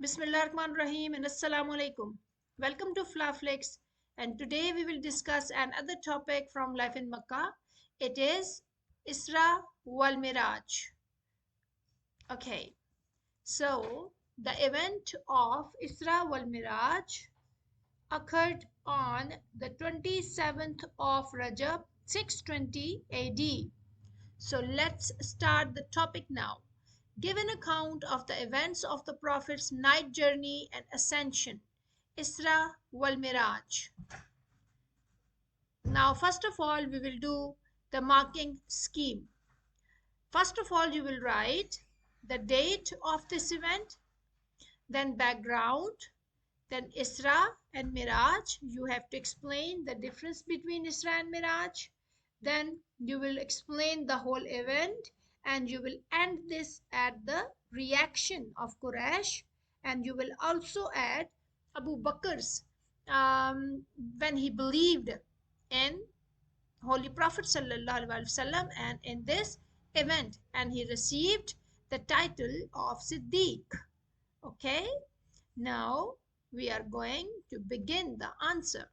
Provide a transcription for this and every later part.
Bismillahirrahmanirrahim and Assalamu alaikum. Welcome to Flaflix, and today we will discuss another topic from life in Mecca. It is Isra-wal Miraj. Okay, so the event of Isra-wal Miraj occurred on the 27th of Rajab 620 AD. So let's start the topic now. Give an account of the events of the Prophet's night journey and ascension, Isra wal Miraj. Now, first of all, we will do the marking scheme. First of all, you will write the date of this event, then background, then Isra and Miraj. You have to explain the difference between Isra and Miraj. Then you will explain the whole event and you will end this at the reaction of Quraysh, and you will also add Abu Bakr's when he believed in Holy Prophet sallallahu alaihi wasallam and in this event, and he received the title of Siddiq. Okay, now we are going to begin the answer.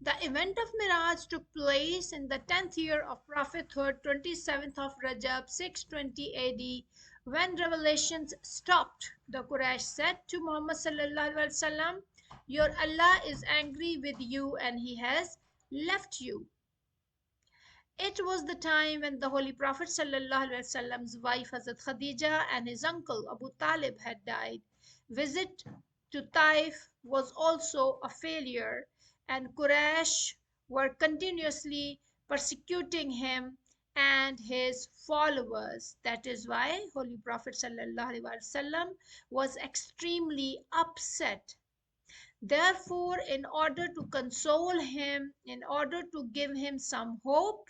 The event of Miraj took place in the 10th year of prophethood, 27th of Rajab 620 AD, when revelations stopped. The Quraysh said to Muhammad sallallahu alaihi wasallam, "Your Allah is angry with you and he has left you." It was the time when the Holy Prophet sallallahu alaihi wasallam's wife Hazrat Khadija and his uncle Abu Talib had died. Visit to Taif was also a failure, and Quraysh were continuously persecuting him and his followers. That is why Holy Prophet sallallahu alaihi wasallam was extremely upset. Therefore, in order to console him, in order to give him some hope,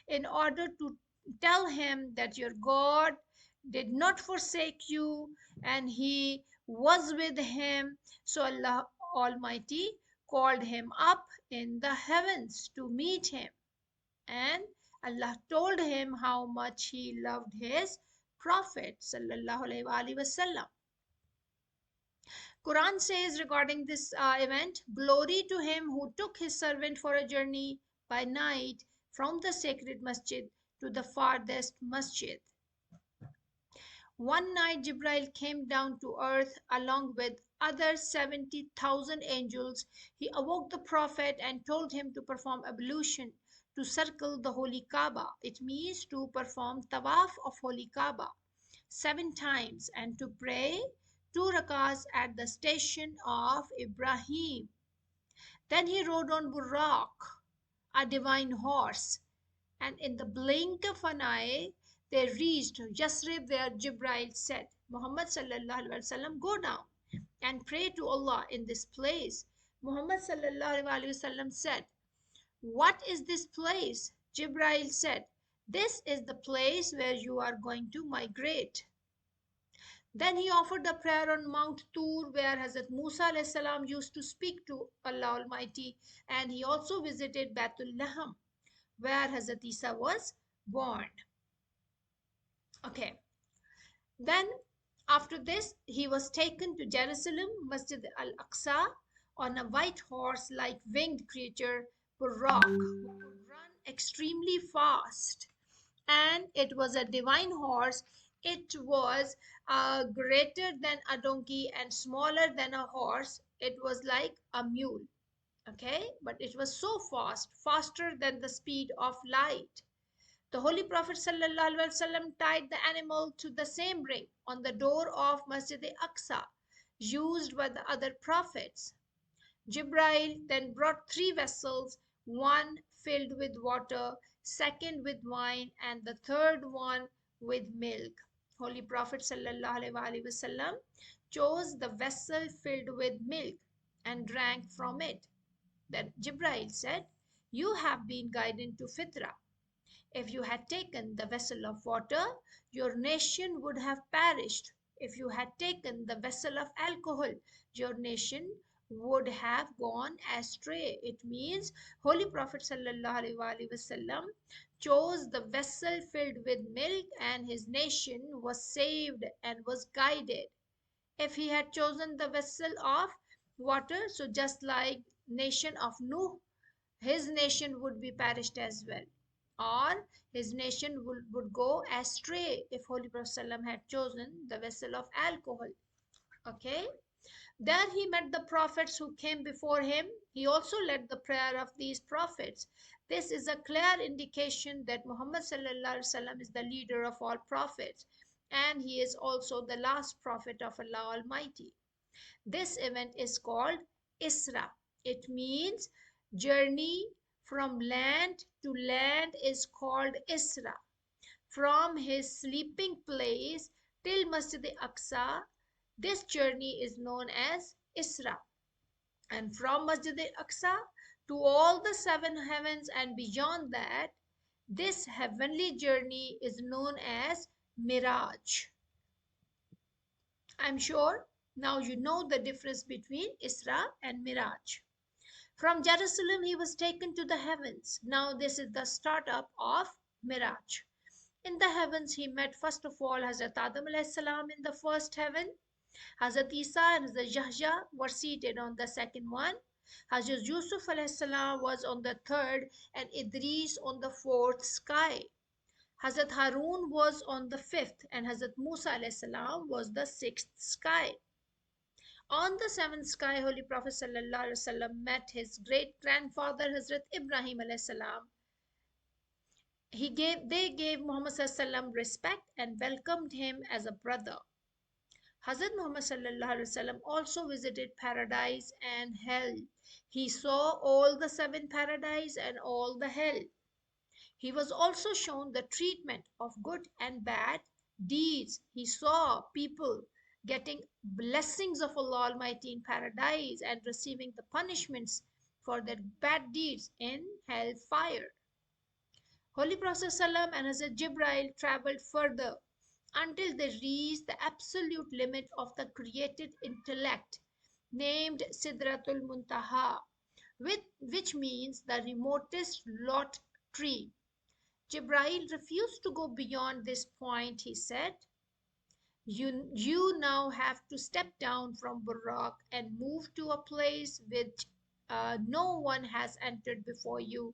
in order to tell him that your God did not forsake you and he was with him, so Allah Almighty called him up in the heavens to meet him. And Allah told him how much he loved his Prophet sallallahu alaihi wasallam. Quran says regarding this event, "Glory to him who took his servant for a journey by night from the sacred masjid to the farthest masjid." One night Jibril came down to earth along with other 70,000 angels. He awoke the Prophet and told him to perform ablution to circle the holy Kaaba. It means to perform tawaf of holy Kaaba 7 times and to pray 2 rakahs at the station of Ibrahim. Then he rode on Buraq, a divine horse, and in the blink of an eye they reached Yasrib, where Jibril said, "Muhammad sallallahu alaihi wasallam, go down and pray to Allah in this place." Muhammad sallallahu alaihi wasallam said, "What is this place?" Jibril said, "This is the place where you are going to migrate." Then he offered the prayer on Mount Tur, where Hazrat Musa alayhi salam used to speak to Allah Almighty, and he also visited Baitul Laham, where Hazrat Isa was born. Okay. Then after this, he was taken to Jerusalem, Masjid Al-Aqsa, on a white horse-like winged creature, Buraq, who could run extremely fast. And it was a divine horse. It was greater than a donkey and smaller than a horse. It was like a mule. Okay, but it was so fast, faster than the speed of light. The Holy Prophet ﷺ tied the animal to the same ring on the door of Masjid Aqsa, used by the other prophets. Jibril then brought 3 vessels, one filled with water, second with wine, and the third one with milk. Holy Prophet ﷺ chose the vessel filled with milk and drank from it. Then Jibril said, "You have been guided to Fitra. If you had taken the vessel of water, your nation would have perished. If you had taken the vessel of alcohol, your nation would have gone astray." It means Holy Prophet ﷺ chose the vessel filled with milk and his nation was saved and was guided. If he had chosen the vessel of water, so just like nation of Nuh, his nation would be perished as well. Or his nation would go astray if Holy Prophet ﷺ had chosen the vessel of alcohol. Okay. There he met the prophets who came before him. He also led the prayer of these prophets. This is a clear indication that Muhammad sallallahu alaihi wasallam is the leader of all prophets, and he is also the last prophet of Allah Almighty. This event is called Isra. It means journey from land to land is called Isra. From his sleeping place till Masjid Aqsa, this journey is known as Isra. And from Masjid Aqsa to all the seven heavens and beyond that, this heavenly journey is known as Miraj. I'm sure now you know the difference between Isra and Miraj. From Jerusalem, he was taken to the heavens. Now, this is the startup of Miraj. In the heavens, he met first of all Hazrat Adam alayhi salam in the first heaven. Hazrat Isa and Hazrat Yahya were seated on the second one. Hazrat Yusuf alayhi salam was on the third, and Idris on the fourth sky. Hazrat Harun was on the fifth, and Hazrat Musa alayhi salam was the sixth sky. On the seventh sky, Holy Prophet sallallahu alaihi wasallam met his great grandfather Hazrat Ibrahim alayhi salam. They gave Muhammad sallallahu alaihi wasallam respect and welcomed him as a brother. Hazrat Muhammad sallallahu alaihi wasallam also visited paradise and hell. He saw all the seven paradise and all the hell. He was also shown the treatment of good and bad deeds. He saw people getting blessings of Allah Almighty in paradise and receiving the punishments for their bad deeds in hellfire. Holy Prophet ﷺ and Hazrat Jibril traveled further until they reached the absolute limit of the created intellect, named Sidratul Muntaha, which means the remotest lot tree. Jibril refused to go beyond this point. He said, you now have to step down from Buraq and move to a place which no one has entered before you.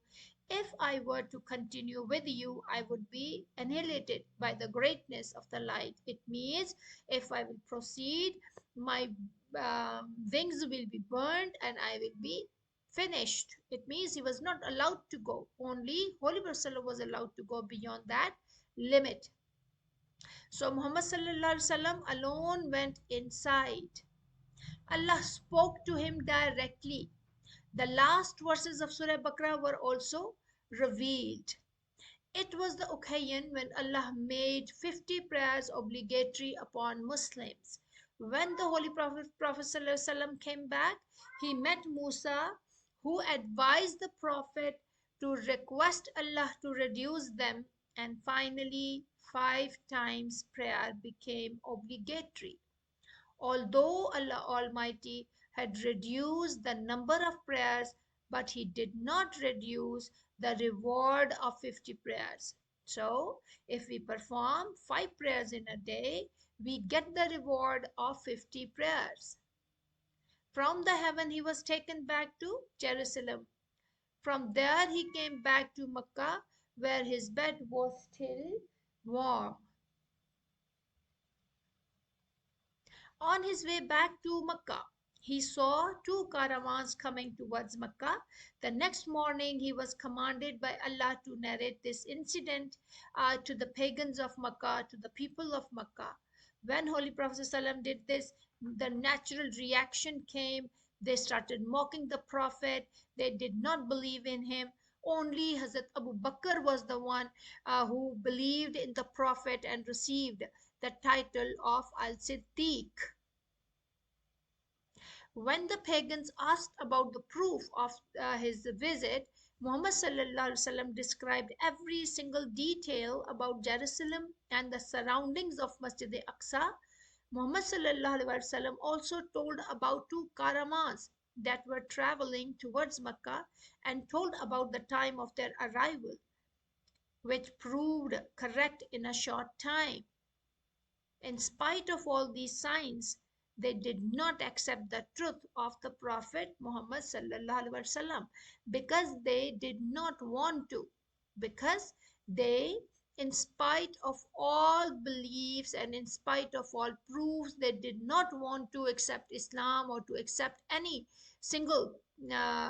If I were to continue with you, I would be annihilated by the greatness of the light. It means if I will proceed, my wings will be burned and I will be finished. It means he was not allowed to go. Only Holy Prophet was allowed to go beyond that limit. So Muhammad sallallahu alaihi wasallam alone went inside. Allah spoke to him directly. The last verses of Surah Baqarah were also revealed. It was the occasion when Allah made 50 prayers obligatory upon Muslims. When the Holy Prophet ﷺ came back, he met Musa, who advised the Prophet to request Allah to reduce them, and finally, 5 times prayer became obligatory. Although Allah Almighty had reduced the number of prayers, but He did not reduce the reward of 50 prayers. So, if we perform 5 prayers in a day, we get the reward of 50 prayers. From the heaven, he was taken back to Jerusalem. From there, he came back to Mecca, where his bed was still warm. On his way back to Mecca, he saw 2 caravans coming towards Mecca. The next morning, he was commanded by Allah to narrate this incident to the pagans of Mecca, to the people of Mecca. When Holy Prophet ﷺ did this, the natural reaction came. They started mocking the Prophet. They did not believe in him. Only Hazrat Abu Bakr was the one who believed in the Prophet and received the title of Al-Siddiq. When the pagans asked about the proof of his visit, Muhammad sallallahu alaihi wasallam described every single detail about Jerusalem and the surroundings of Masjid Aqsa. Muhammad sallallahu alaihi wasallam also told about 2 caravans that were traveling towards Mecca and told about the time of their arrival, which proved correct in a short time. In spite of all these signs, They did not accept the truth of the Prophet Muhammad sallallahu alaihi wasallam because they did not want to, because they, in spite of all beliefs and in spite of all proofs, they did not want to accept Islam or to accept any single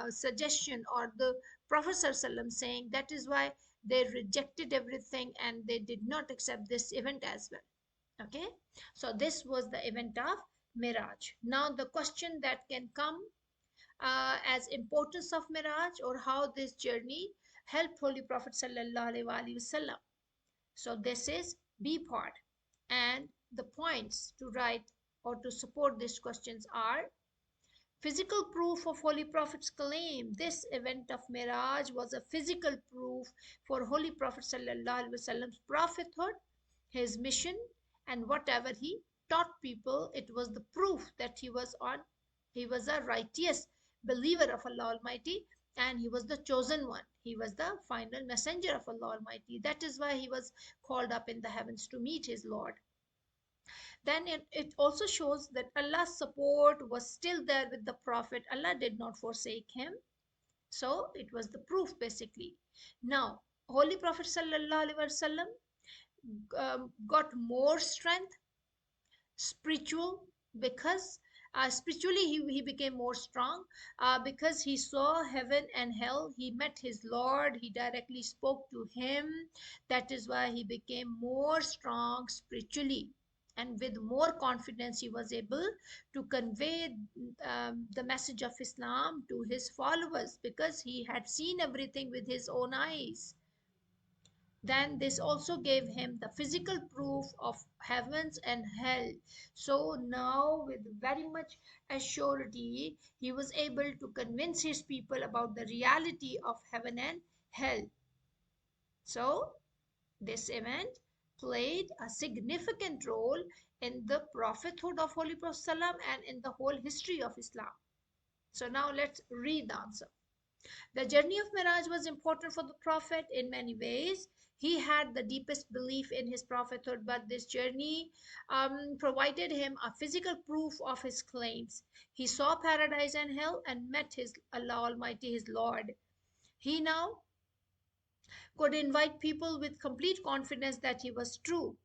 suggestion or the Prophet sallallahu alaihi wasallam saying. That is why they rejected everything and they did not accept this event as well. Okay, so this was the event of Miraj. Now the question that can come as importance of Miraj, or how this journey helped Holy Prophet sallallahu alaihi wasallam. So this is B part, and the points to write or to support these questions are: physical proof of Holy Prophet's claim. This event of Miraj was a physical proof for Holy Prophet ﷺ's prophethood, his mission, and whatever he taught people. It was the proof that he was a righteous believer of Allah Almighty, and he was the chosen one. He was the final messenger of Allah Almighty. That is why he was called up in the heavens to meet his Lord. Then it also shows that Allah's support was still there with the Prophet. Allah did not forsake him. So it was the proof basically. Now, Holy Prophet sallallahu alaihi wasallam got more strength, spiritual, because spiritually he became more strong because he saw heaven and hell. He met his Lord, he directly spoke to him. That is why he became more strong spiritually, and with more confidence he was able to convey the message of Islam to his followers, because he had seen everything with his own eyes. Then this also gave him the physical proof of heavens and hell. So now, with very much assurity, he was able to convince his people about the reality of heaven and hell. So this event played a significant role in the prophethood of Holy Prophet and in the whole history of Islam. So now let's read the answer. The journey of Miraj was important for the Prophet in many ways. He had the deepest belief in his prophethood, but this journey provided him a physical proof of his claims. He saw paradise and hell and met his Allah Almighty, his Lord. He now could invite people with complete confidence that he was true.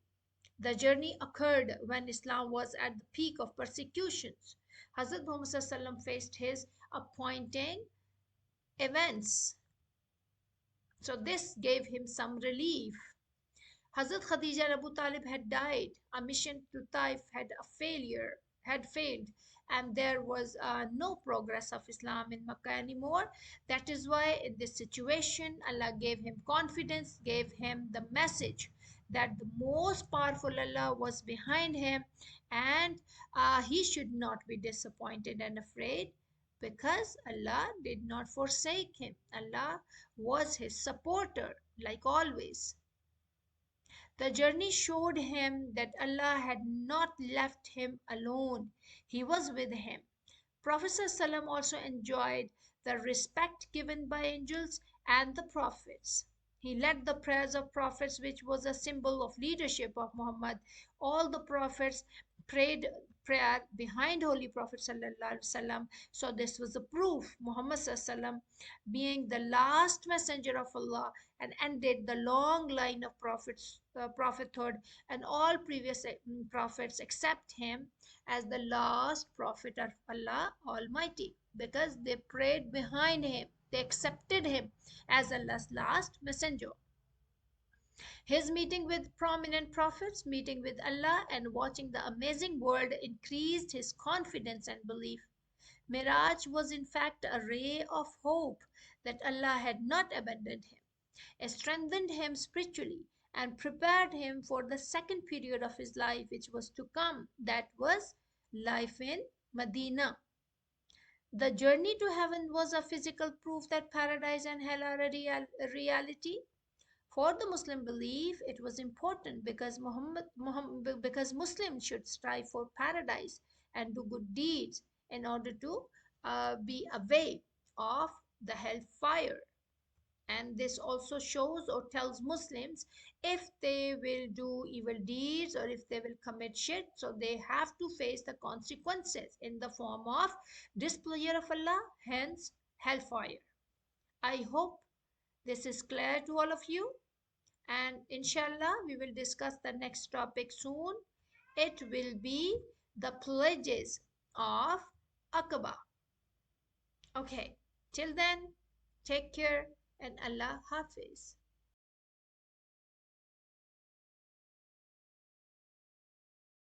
The journey occurred when Islam was at the peak of persecutions. Hazrat Muhammad faced his appointing events. So this gave him some relief. Hazrat Khadija and Abu Talib had died. A mission to Taif had failed, and there was no progress of Islam in Mecca anymore. That is why, in this situation, Allah gave him confidence, gave him the message that the most powerful Allah was behind him, and he should not be disappointed and afraid, because Allah did not forsake him. Allah was his supporter, like always. The journey showed him that Allah had not left him alone. He was with him. Prophet ﷺ also enjoyed the respect given by angels and the prophets. He led the prayers of prophets, which was a symbol of leadership of Muhammad. All the prophets prayed prayer behind Holy Prophet ﷺ. So this was a proof. Muhammad ﷺ, being the last messenger of Allah, and ended the long line of prophethood, and all previous prophets accept him as the last prophet of Allah Almighty, because they prayed behind him. They accepted him as Allah's last messenger. His meeting with prominent prophets, meeting with Allah, and watching the amazing world increased his confidence and belief. Miraj was in fact a ray of hope that Allah had not abandoned him. It strengthened him spiritually and prepared him for the second period of his life, which was to come. That was life in Medina. The journey to heaven was a physical proof that paradise and hell are a reality. For the Muslim belief, it was important because because Muslims should strive for paradise and do good deeds in order to be away of the hellfire. And this also shows or tells Muslims if they will do evil deeds or if they will commit shirk, so they have to face the consequences in the form of displeasure of Allah, hence hellfire. I hope this is clear to all of you, and inshallah we will discuss the next topic soon. It will be the pledges of Aqaba. Okay, till then, take care and Allah Hafiz.